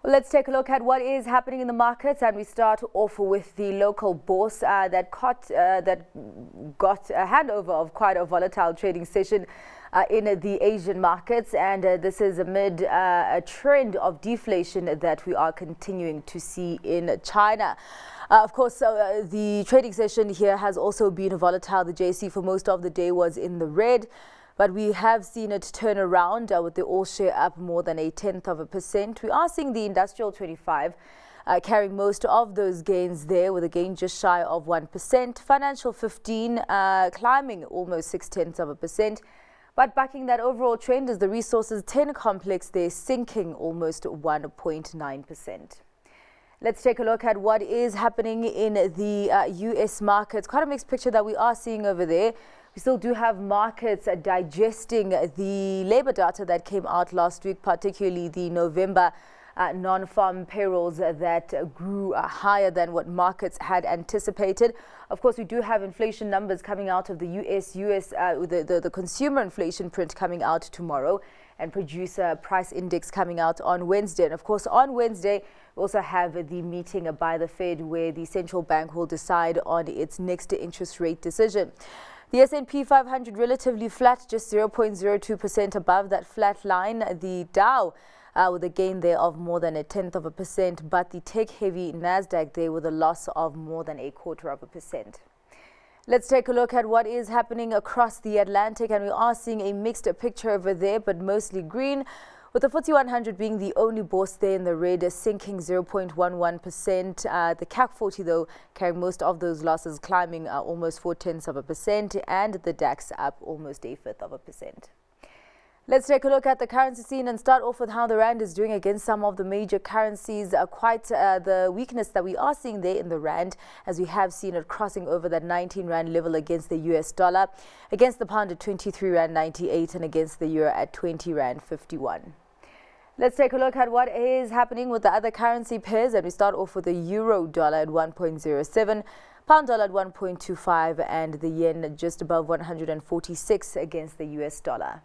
Well, let's take a look at what is happening in the markets, and we start off with the local bourse that got a handover of quite a volatile trading session in the Asian markets, and this is amid a trend of deflation that we are continuing to see in China. Of course, the trading session here has also been volatile. The JSE for most of the day was in the red, but we have seen it turn around with the all share up more than 0.1%. We are seeing the industrial 25 carrying most of those gains there, with a gain just shy of 1%. Financial 15 climbing almost 0.6%. But backing that overall trend is the resources 10 complex there, sinking almost 1.9%. Let's take a look at what is happening in the US markets. Quite a mixed picture that we are seeing over there. We still do have markets digesting the labor data that came out last week, particularly the November non-farm payrolls that grew higher than what markets had anticipated. Of course, we do have inflation numbers coming out of the the consumer inflation print coming out tomorrow, and producer price index coming out on Wednesday. And of course, on Wednesday, we also have the meeting by the Fed, where the central bank will decide on its next interest rate decision. The S&P 500 relatively flat, just 0.02% above that flat line. The Dow with a gain there of more than 0.1%, but the tech-heavy Nasdaq there with a loss of more than 0.25%. Let's take a look at what is happening across the Atlantic, and we are seeing a mixed picture over there, but mostly green, with the FTSE 100 being the only bourse there in the red, sinking 0.11%. The CAC 40, though, carrying most of those losses, climbing almost 0.4%, and the DAX up almost 0.1%. Let's take a look at the currency scene and start off with how the rand is doing against some of the major currencies. Quite the weakness that we are seeing there in the rand, as we have seen it crossing over that 19 rand level against the US dollar, against the pound at 23 rand 98, and against the euro at 20 rand 51. Let's take a look at what is happening with the other currency pairs, and we start off with the euro dollar at 1.07, pound dollar at 1.25, and the yen just above 146 against the US dollar.